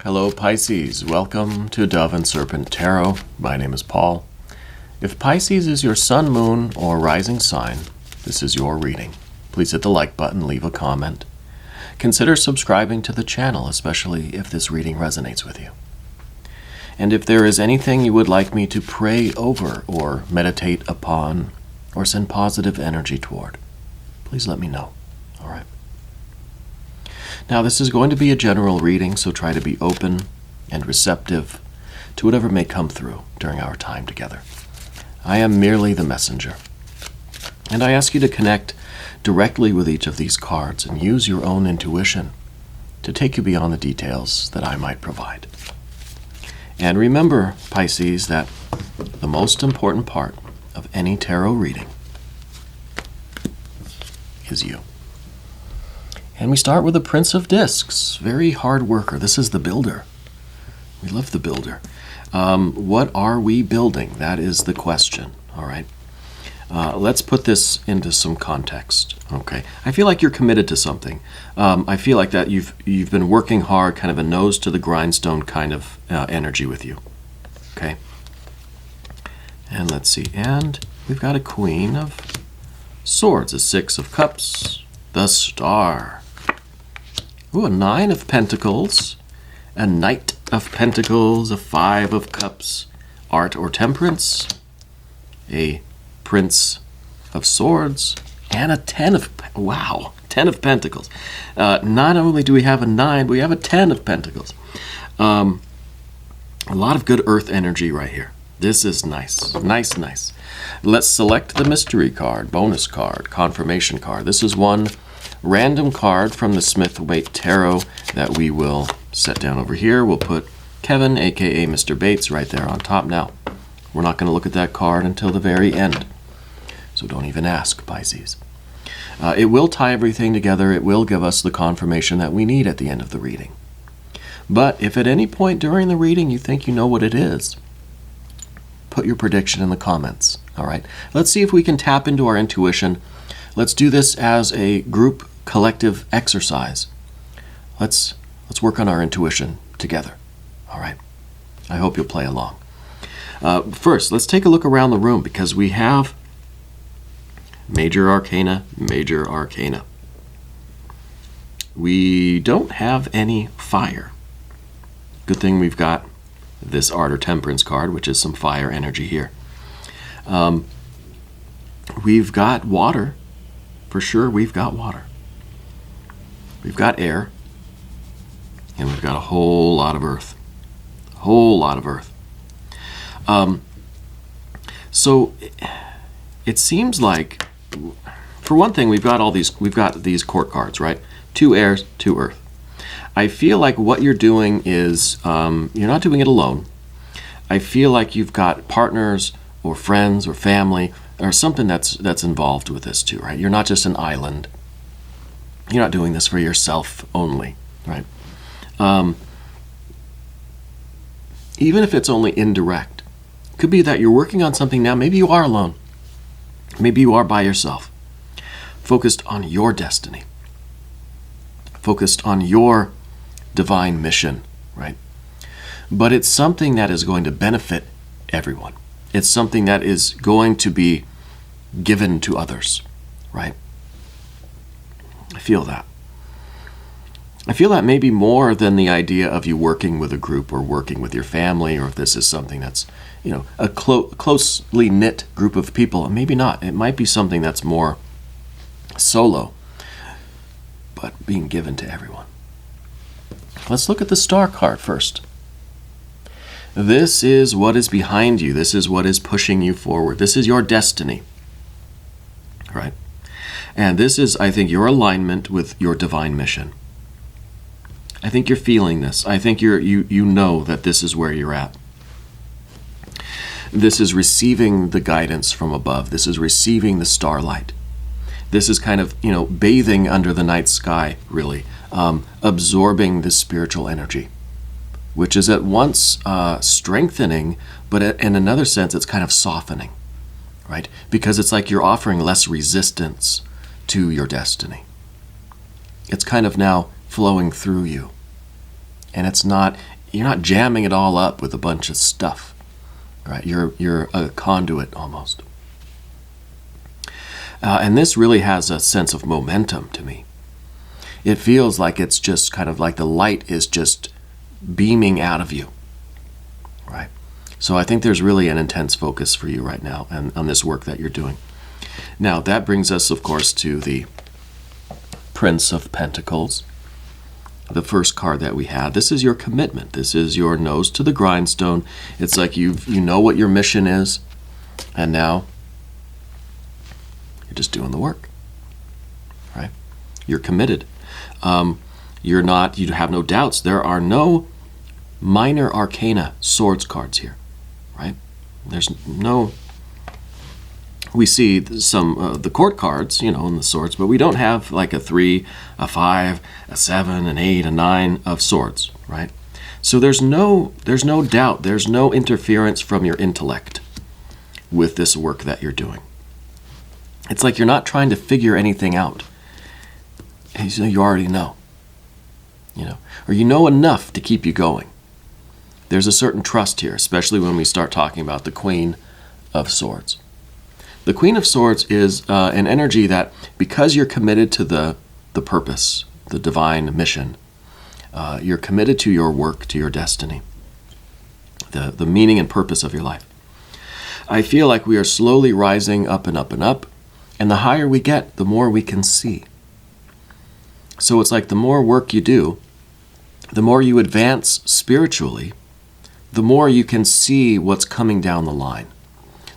Hello Pisces, welcome to Dove and Serpent Tarot. My name is Paul. If Pisces is your sun, moon, or rising sign, this is your reading. Please hit the like button, leave a comment. Consider subscribing to the channel, especially if this reading resonates with you. And if there is anything you would like me to pray over or meditate upon or send positive energy toward, please let me know. All right. Now, this is going to be a general reading, so try to be open and receptive to whatever may come through during our time together. I am merely the messenger, and I ask you to connect directly with each of these cards and use your own intuition to take you beyond the details that I might provide. And remember, Pisces, that the most important part of any tarot reading is you. And we start with the Prince of Discs, very hard worker. This is the builder. We love the builder. What are we building? That is the question, all right? Let's put this into some context, okay? I feel like you're committed to something. I feel like that you've been working hard, kind of a nose to the grindstone kind of energy with you, okay? And let's see, and we've got a Queen of Swords, a Six of Cups, the Star. Ooh, a Nine of Pentacles, a Knight of Pentacles, a Five of Cups, Art or Temperance, a Prince of Swords, and a Ten of Pentacles. Not only do we have a 9, but we have a 10 of Pentacles. A lot of good earth energy right here. This is nice. Nice. Let's select the mystery card, bonus card, confirmation card. This is one random card from the Smith-Waite Tarot that we will set down over here. We'll put Kevin, aka Mr. Bates, right there on top. Now, we're not going to look at that card until the very end, so don't even ask, Pisces. It will tie everything together. It will give us the confirmation that we need at the end of the reading. But if at any point during the reading you think you know what it is, put your prediction in the comments, all right? Let's see if we can tap into our intuition. Let's do this as a group collective exercise. Let's work on our intuition together, all right? I hope you'll play along. First, let's take a look around the room because we have major arcana. We don't have any fire. Good thing we've got this Art or Temperance card, which is some fire energy here. We've got water. For sure, we've got water. We've got air. And we've got a whole lot of earth. So it seems like, for one thing, we've got these court cards, right? 2 air, 2 earth. I feel like what you're doing is, you're not doing it alone. I feel like you've got partners or friends or family or something that's involved with this too, right? You're not just an island. You're not doing this for yourself only, right? Even if it's only indirect, it could be that you're working on something now. Maybe you are alone. Maybe you are by yourself, focused on your destiny, focused on your divine mission, right? But it's something that is going to benefit everyone. It's something that is going to be given to others, right? I feel that. I feel that maybe more than the idea of you working with a group or working with your family, or if this is something that's, a closely knit group of people. Maybe not. It might be something that's more solo, but being given to everyone. Let's look at the Star card first. This is what is behind you. This is what is pushing you forward. This is your destiny, right? And this is, I think, your alignment with your divine mission. I think you're feeling this. I think you know that this is where you're at. This is receiving the guidance from above. This is receiving the starlight. This is kind of, bathing under the night sky, really, absorbing this spiritual energy, which is at once strengthening, but in another sense, it's kind of softening, right? Because it's like you're offering less resistance to your destiny. It's kind of now flowing through you. And it's not you're not jamming it all up with a bunch of stuff, right? You're a conduit almost. And this really has a sense of momentum to me. It feels like it's just kind of like the light is just beaming out of you, right? So I think there's really an intense focus for you right now and on this work that you're doing. Now, that brings us, of course, to the Prince of Pentacles, the first card that we had. This is your commitment. This is your nose to the grindstone. It's like you know what your mission is, and now you're just doing the work, right? You're committed. You have no doubts. There are no minor arcana swords cards here, right? There's no, we see some, the court cards, in the swords, but we don't have like a 3, a 5, a 7, an 8, a 9 of swords, right? So there's no doubt, there's no interference from your intellect with this work that you're doing. It's like you're not trying to figure anything out. You already know, or you know enough to keep you going. There's a certain trust here, especially when we start talking about the Queen of Swords. The Queen of Swords is an energy that, because you're committed to the purpose, the divine mission, you're committed to your work, to your destiny, the meaning and purpose of your life. I feel like we are slowly rising up and up and up, and the higher we get, the more we can see. So it's like the more work you do, the more you advance spiritually, the more you can see what's coming down the line.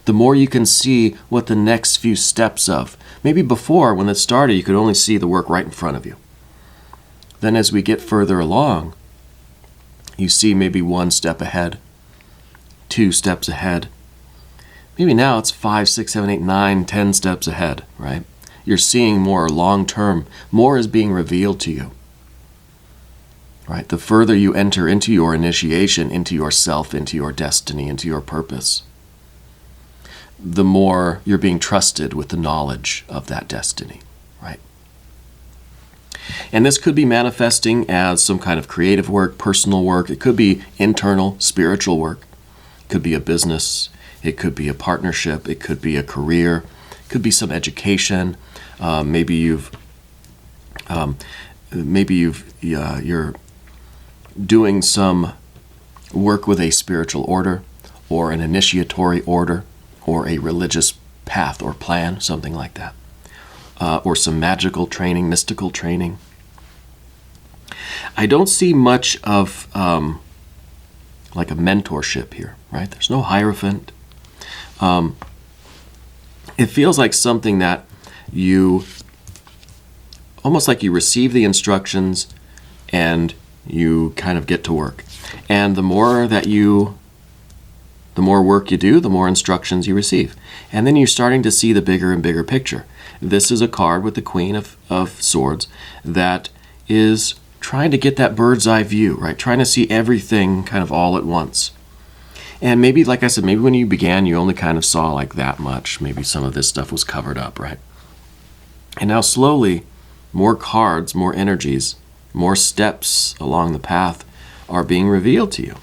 The more you can see what the next few steps of. Maybe before, when it started, you could only see the work right in front of you. Then as we get further along, you see maybe 1 step ahead, 2 steps ahead. Maybe now it's 5, 6, 7, 8, 9, 10 steps ahead, right? You're seeing more long term. More is being revealed to you, right? The further you enter into your initiation, into yourself, into your destiny, into your purpose, the more you're being trusted with the knowledge of that destiny, right? And this could be manifesting as some kind of creative work, personal work. It could be internal, spiritual work. It could be a business. It could be a partnership. It could be a career. It could be some education. Maybe you're doing some work with a spiritual order, or an initiatory order, or a religious path or plan, something like that, or some magical training, mystical training. I don't see much of like a mentorship here, right? There's no hierophant. It feels like something that you, almost like you receive the instructions and you kind of get to work. And the more work you do, the more instructions you receive. And then you're starting to see the bigger and bigger picture. This is a card with the Queen of Swords that is trying to get that bird's eye view, right? Trying to see everything kind of all at once. And maybe, like I said, maybe when you began, you only kind of saw like that much. Maybe some of this stuff was covered up, right? And now slowly, more cards, more energies, more steps along the path are being revealed to you,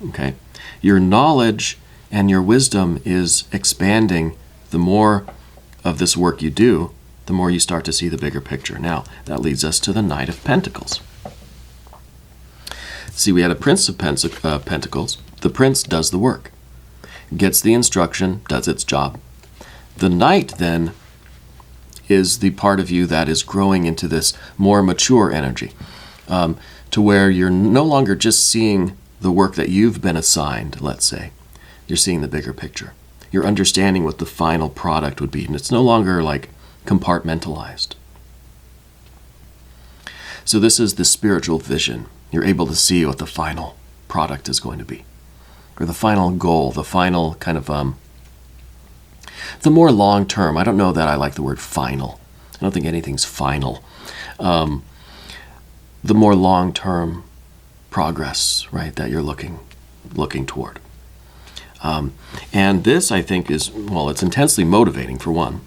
okay? Your knowledge and your wisdom is expanding. The more of this work you do, the more you start to see the bigger picture. Now, that leads us to the Knight of Pentacles. See, we had a Prince of Pentacles. The Prince does the work, gets the instruction, does its job. The Knight, then, is the part of you that is growing into this more mature energy, to where you're no longer just seeing the work that you've been assigned, let's say. You're seeing the bigger picture. You're understanding what the final product would be, and it's no longer like compartmentalized. So this is the spiritual vision. You're able to see what the final product is going to be, or the final goal, the final kind of, the more long term. I don't know that I like the word final. I don't think anything's final. The more long term progress, right, that you're looking toward. And this, I think, is, well, it's intensely motivating for one.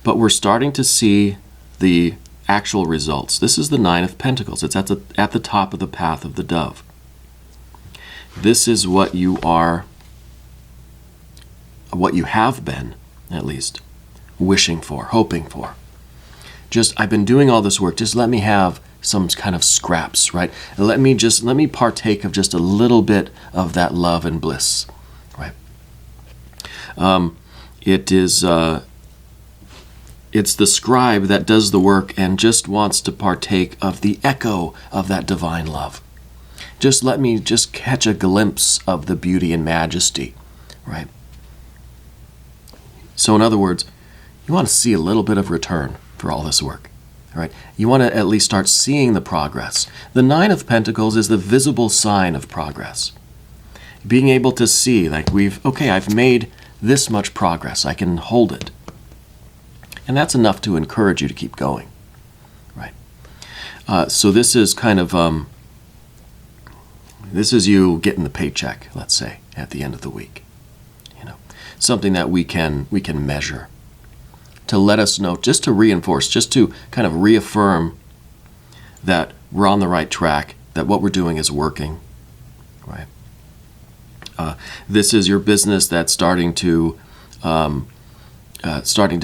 But we're starting to see the actual results. This is the Nine of Pentacles. It's at the top of the path of the dove. This is what you are, what you have been, at least, wishing for, hoping for. Just, I've been doing all this work, just let me have some kind of scraps, right? Let me partake of just a little bit of that love and bliss, right? It's the scribe that does the work and just wants to partake of the echo of that divine love. Just let me just catch a glimpse of the beauty and majesty, right? So in other words, you want to see a little bit of return for all this work, right? You want to at least start seeing the progress. The Nine of Pentacles is the visible sign of progress. Being able to see, like I've made this much progress. I can hold it. And that's enough to encourage you to keep going, right? So this is kind of, this is you getting the paycheck, let's say, at the end of the week. Something that we can measure to let us know, just to reinforce, just to kind of reaffirm that we're on the right track, that what we're doing is working, right? This is your business that's starting to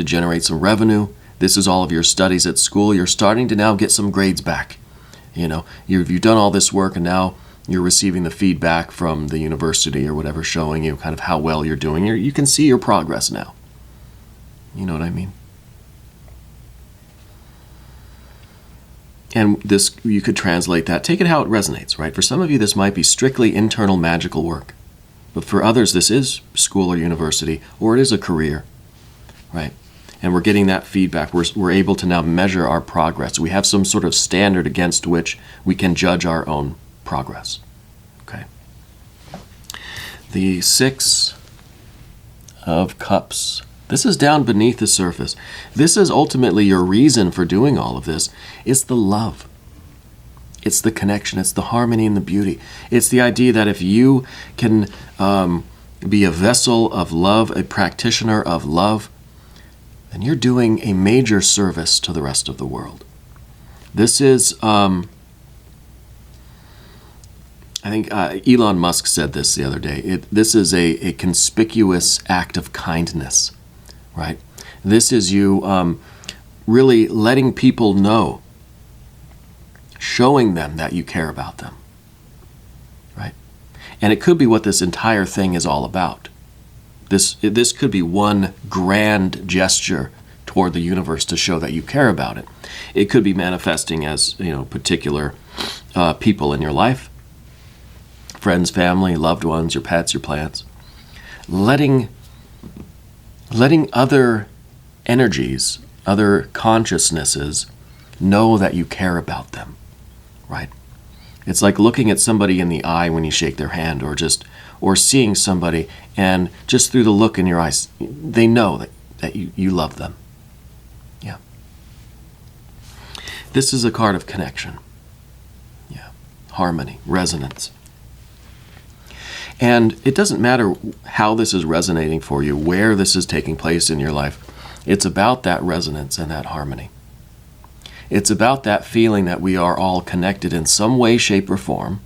generate some revenue. This is all of your studies at school. You're starting to now get some grades back. You've done all this work, and now you're receiving the feedback from the university or whatever, showing you kind of how well you're doing. You can see your progress now. You know what I mean? And this, you could translate that, take it how it resonates, right? For some of you, this might be strictly internal magical work. But for others, this is school or university, or it is a career, right? And we're getting that feedback. We're able to now measure our progress. We have some sort of standard against which we can judge our own progress, okay? The Six of Cups. This is down beneath the surface. This is ultimately your reason for doing all of this. It's the love. It's the connection. It's the harmony and the beauty. It's the idea that if you can be a vessel of love, a practitioner of love, then you're doing a major service to the rest of the world. This is, I think Elon Musk said this the other day. This is a conspicuous act of kindness, right? This is you really letting people know, showing them that you care about them, right? And it could be what this entire thing is all about. This could be one grand gesture toward the universe to show that you care about it. It could be manifesting as, particular people in your life, friends, family, loved ones, your pets, your plants. Letting other energies, other consciousnesses know that you care about them, right? It's like looking at somebody in the eye when you shake their hand, or seeing somebody, and just through the look in your eyes, they know that you love them. Yeah. This is a card of connection. Yeah. Harmony, resonance. And it doesn't matter how this is resonating for you, where this is taking place in your life. It's about that resonance and that harmony. It's about that feeling that we are all connected in some way, shape, or form.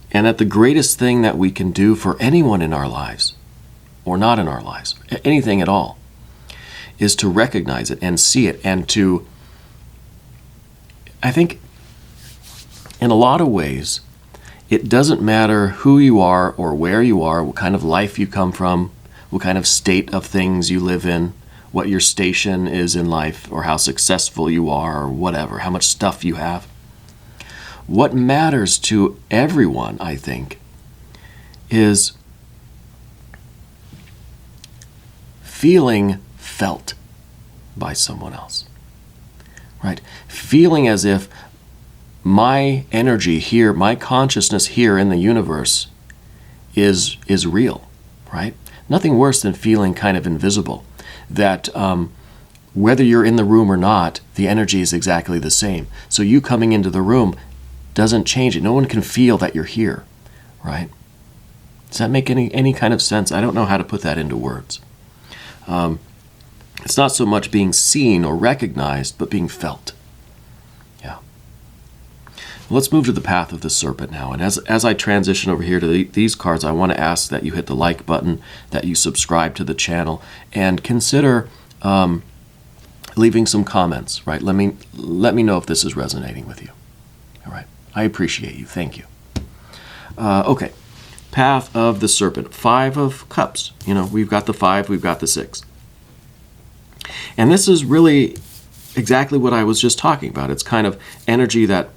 And that the greatest thing that we can do for anyone in our lives, or not in our lives, anything at all, is to recognize it and see it, and to, I think, in a lot of ways, it doesn't matter who you are or where you are, what kind of life you come from, what kind of state of things you live in, what your station is in life, or how successful you are, or whatever, how much stuff you have. What matters to everyone, I think, is feeling felt by someone else, right? Feeling as if my energy here, my consciousness here in the universe is real, right? Nothing worse than feeling kind of invisible, that whether you're in the room or not, the energy is exactly the same. So you coming into the room doesn't change it. No one can feel that you're here, right? Does that make any kind of sense? I don't know how to put that into words. It's not so much being seen or recognized, but being felt. Yeah. Let's move to the path of the serpent now. And as I transition over here to these cards, I want to ask that you hit the like button, that you subscribe to the channel, and consider leaving some comments, right? Let me know if this is resonating with you. All right. I appreciate you. Thank you. Okay. Path of the serpent. 5 of Cups. You know, we've got the 5, we've got the 6. And this is really exactly what I was just talking about. It's kind of energy that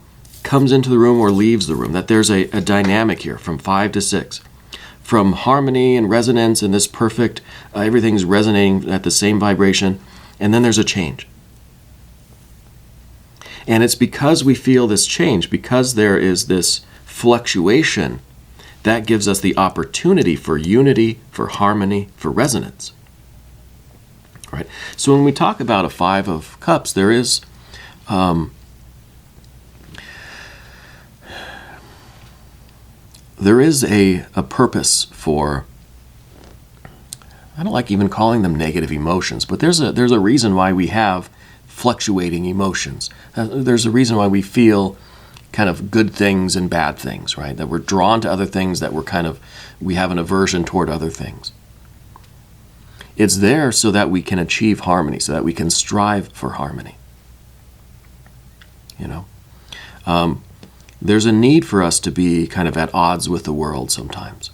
comes into the room or leaves the room, that there's a dynamic here from 5 to 6. From harmony and resonance and this perfect, everything's resonating at the same vibration, and then there's a change. And it's because we feel this change, because there is this fluctuation, that gives us the opportunity for unity, for harmony, for resonance. Right? So when we talk about a 5 of Cups, there is a purpose for, I don't like even calling them negative emotions, but there's a reason why we have fluctuating emotions. There's a reason why we feel kind of good things and bad things, right? That we're drawn to other things, that we have an aversion toward other things. It's there so that we can achieve harmony, so that we can strive for harmony. You know? There's a need for us to be kind of at odds with the world sometimes.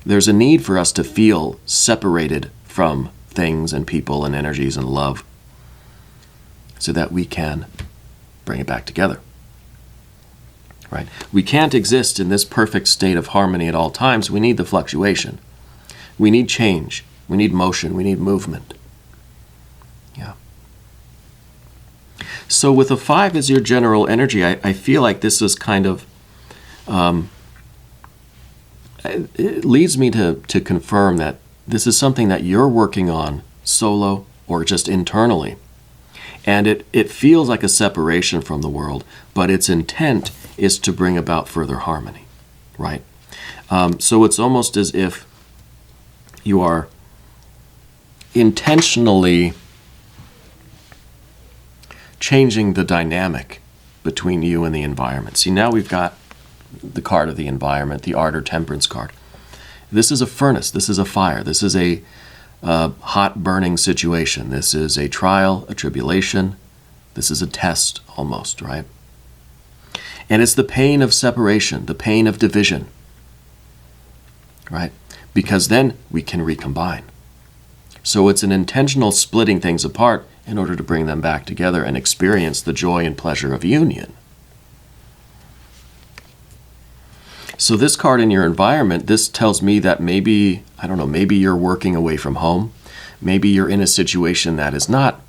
There's a need for us to feel separated from things and people and energies and love so that we can bring it back together. Right? We can't exist in this perfect state of harmony at all times. We need the fluctuation. We need change. We need motion. We need movement. Yeah. So with a 5 as your general energy, I feel like this is kind of, it leads me to confirm that this is something that you're working on solo or just internally. And it feels like a separation from the world, but its intent is to bring about further harmony, right? So it's almost as if you are intentionally changing the dynamic between you and the environment. See, now we've got the card of the environment, the ardor temperance card. This is a furnace. This is a fire. This is a hot burning situation. This is a trial, a tribulation. This is a test almost, right? And it's the pain of separation, the pain of division, right? Because then we can recombine. So it's an intentional splitting things apart in order to bring them back together and experience the joy and pleasure of union. So this card in your environment, this tells me that maybe, I don't know, maybe you're working away from home. Maybe you're in a situation that is not,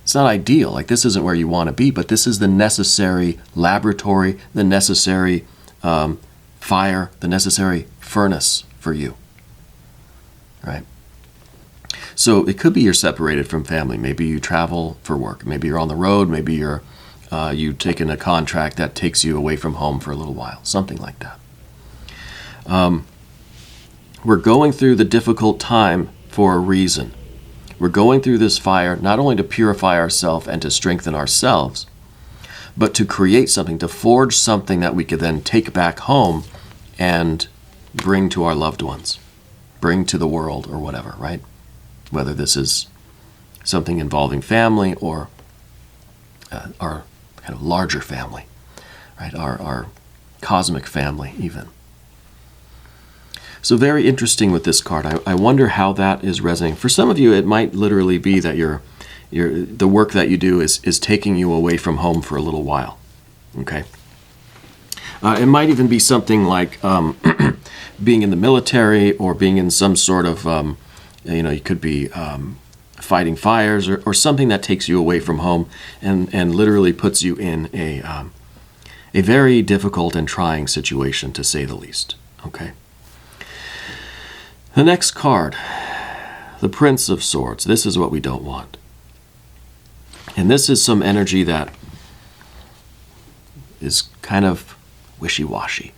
it's not ideal. Like this isn't where you want to be, but this is the necessary laboratory, the necessary fire, the necessary furnace for you, right? So it could be you're separated from family. Maybe you travel for work. Maybe you're on the road. Maybe you've taken a contract that takes you away from home for a little while. Something like that. We're going through the difficult time for a reason. We're going through this fire not only to purify ourselves and to strengthen ourselves, but to create something, to forge something that we could then take back home and bring to our loved ones, bring to the world or whatever, right? Whether this is something involving family or our kind of larger family, right? Our cosmic family even. So very interesting with this card. I wonder how that is resonating. For some of you, it might literally be that the work that you do is taking you away from home for a little while, okay? It might even be something like being in the military or being in some sort of, you could be fighting fires or something that takes you away from home and literally puts you in a very difficult and trying situation, to say the least, okay? The next card, the Prince of Swords. This is what we don't want. And this is some energy that is kind of wishy-washy,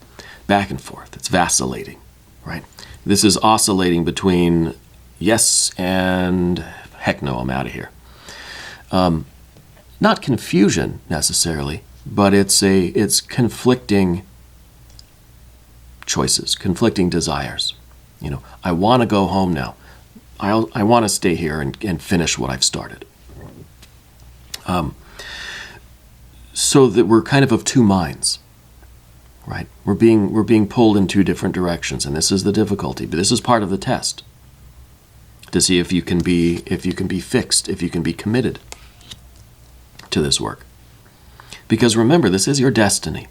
back and forth. It's vacillating, right? This is oscillating between yes and heck no, I'm out of here. Not confusion necessarily, but it's conflicting choices, conflicting desires. I want to go home now. I want to stay here and finish what I've started. So that we're kind of two minds, right? We're being pulled in two different directions, and this is the difficulty. But this is part of the test to see if you can be fixed, if you can be committed to this work. Because remember, this is your destiny,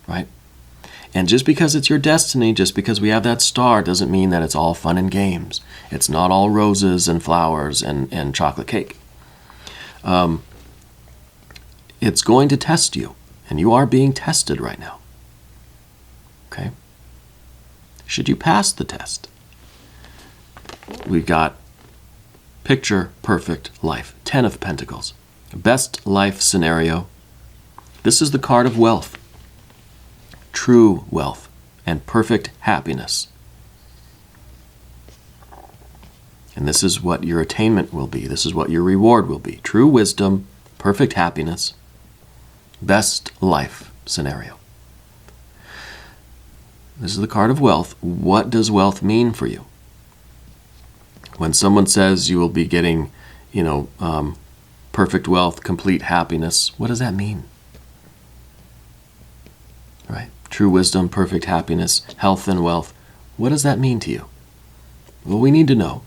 right? And just because it's your destiny, just because we have that star, doesn't mean that it's all fun and games. It's not all roses and flowers and chocolate cake. It's going to test you, and you are being tested right now. Okay? Should you pass the test? We've got picture perfect life, 10 of Pentacles. Best life scenario. This is the card of wealth. True wealth and perfect happiness. And this is what your attainment will be. This is what your reward will be. True wisdom, perfect happiness, best life scenario. This is the card of wealth. What does wealth mean for you? When someone says you will be getting, perfect wealth, complete happiness, what does that mean? Right? True wisdom, perfect happiness, health and wealth. What does that mean to you? Well, we need to know.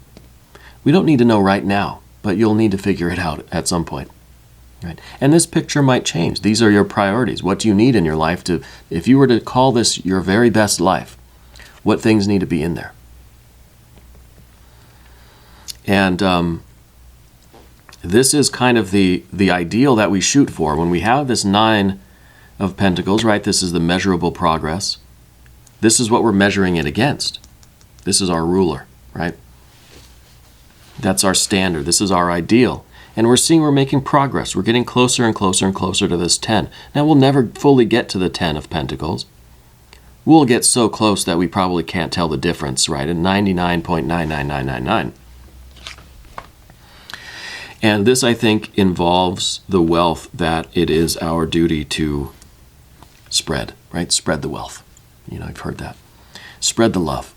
We don't need to know right now, but you'll need to figure it out at some point. Right? And this picture might change. These are your priorities. What do you need in your life if you were to call this your very best life, what things need to be in there? And this is kind of the ideal that we shoot for. When we have this 9 of Pentacles, right? This is the measurable progress. This is what we're measuring it against. This is our ruler, right? That's our standard. This is our ideal. And we're seeing we're making progress. We're getting closer and closer and closer to this 10. Now, we'll never fully get to the 10 of Pentacles. We'll get so close that we probably can't tell the difference, right? At 99.99999. And this, I think, involves the wealth that it is our duty to spread, right? Spread the wealth. You've heard that. Spread the love.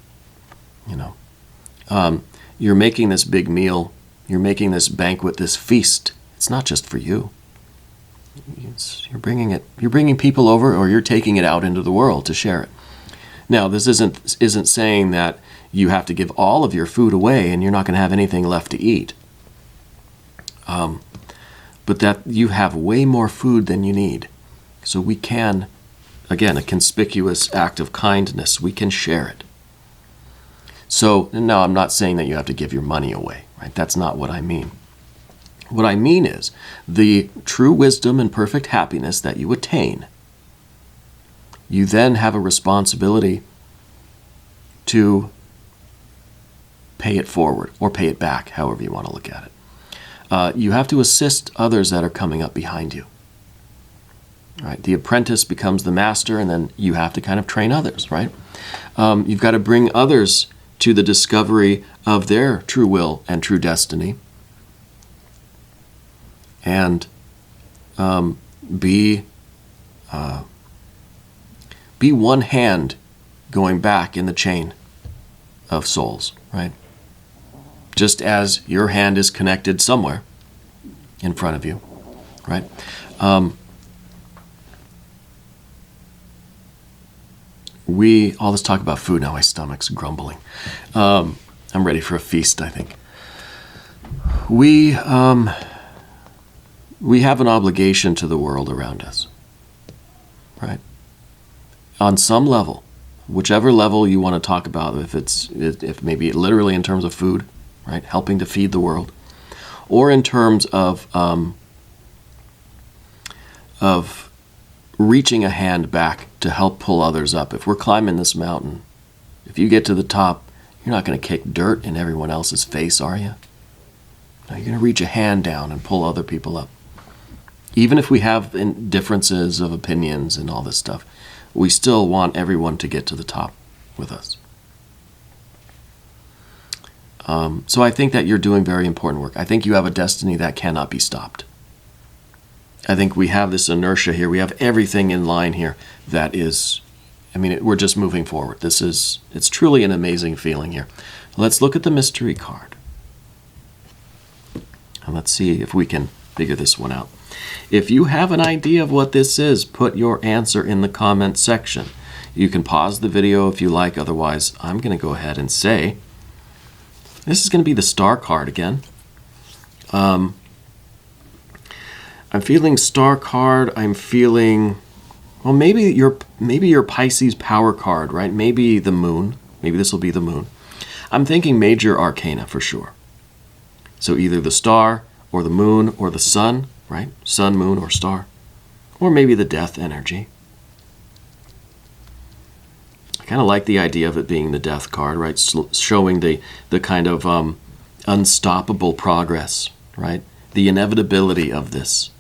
You're making this big meal. You're making this banquet, this feast. It's not just for you. You're bringing people over, or you're taking it out into the world to share it. Now, this isn't saying that you have to give all of your food away and you're not going to have anything left to eat. But that you have way more food than you need. So we can, again, a conspicuous act of kindness, we can share it. So, no, I'm not saying that you have to give your money away, right? That's not what I mean. What I mean is the true wisdom and perfect happiness that you attain, you then have a responsibility to pay it forward or pay it back, however you want to look at it. You have to assist others that are coming up behind you. Right? The apprentice becomes the master, and then you have to kind of train others, right? You've got to bring others to the discovery of their true will and true destiny, and be one hand going back in the chain of souls, right? Just as your hand is connected somewhere in front of you, right? All this talk about food now, my stomach's grumbling. I'm ready for a feast, I think. We have an obligation to the world around us, right? On some level, whichever level you want to talk about, if maybe literally in terms of food, right, helping to feed the world, or in terms of reaching a hand back to help pull others up. If we're climbing this mountain, if you get to the top, you're not going to kick dirt in everyone else's face, are you? No, you're going to reach a hand down and pull other people up. Even if we have differences of opinions and all this stuff, we still want everyone to get to the top with us. So I think that you're doing very important work. I think you have a destiny that cannot be stopped. I think we have this inertia here. We have everything in line here that is, we're just moving forward. It's truly an amazing feeling here. Let's look at the mystery card. And let's see if we can figure this one out. If you have an idea of what this is, put your answer in the comment section. You can pause the video if you like. Otherwise, I'm going to go ahead and say, this is going to be the star card again. I'm feeling star card. I'm feeling, well, maybe your Pisces power card, right? Maybe the moon. Maybe this will be the moon. I'm thinking major arcana for sure. So either the star or the moon or the sun, right? Sun, moon, or star. Or maybe the death energy. I kind of like the idea of it being the death card, right? Showing the kind of unstoppable progress, right? The inevitability of this.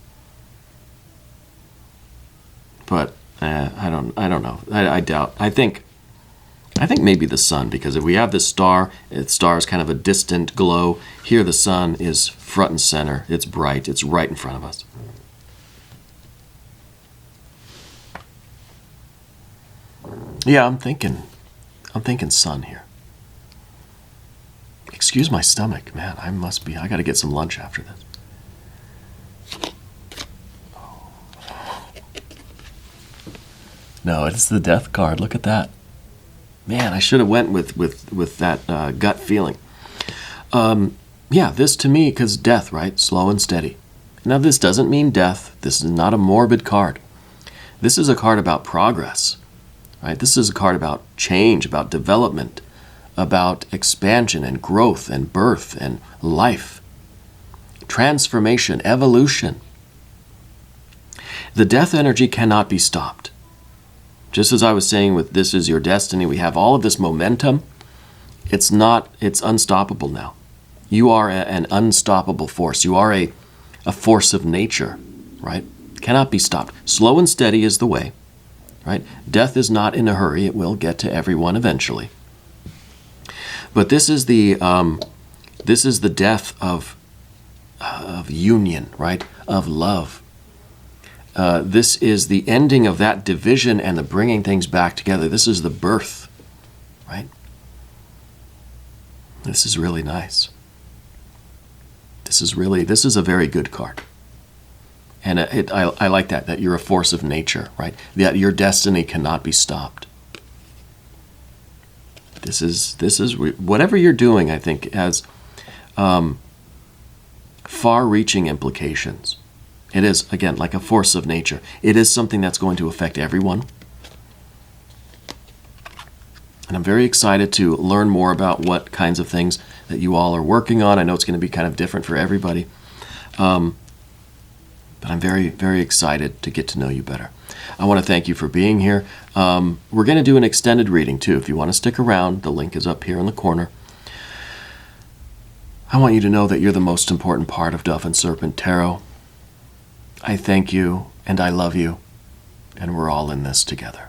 But I don't know. I doubt. I think maybe the sun, because if we have this star, star is kind of a distant glow. Here the sun is front and center. It's bright. It's right in front of us. Yeah, I'm thinking sun here. Excuse my stomach, man. I got to get some lunch after this. No, it's the death card. Look at that. Man, I should have went with that gut feeling. Yeah, this to me, because death, right? Slow and steady. Now, this doesn't mean death. This is not a morbid card. This is a card about progress, right? This is a card about change, about development, about expansion and growth and birth and life, transformation, evolution. The death energy cannot be stopped. Just as I was saying with this is your destiny, we have all of this momentum. It's unstoppable now. You are an unstoppable force. You are a force of nature, right? Cannot be stopped. Slow and steady is the way, right? Death is not in a hurry. It will get to everyone eventually. But this is the death of union, right? Of love. This is the ending of that division and the bringing things back together. This is the birth, right? This is really nice. This is a very good card. And I like that you're a force of nature, right? That your destiny cannot be stopped. This is whatever you're doing, I think, has far-reaching implications. It is, again, like a force of nature. It is something that's going to affect everyone. And I'm very excited to learn more about what kinds of things that you all are working on. I know it's going to be kind of different for everybody. But I'm very, very excited to get to know you better. I want to thank you for being here. We're going to do an extended reading, too. If you want to stick around, the link is up here in the corner. I want you to know that you're the most important part of Dove and Serpent Tarot. I thank you, and I love you, and we're all in this together.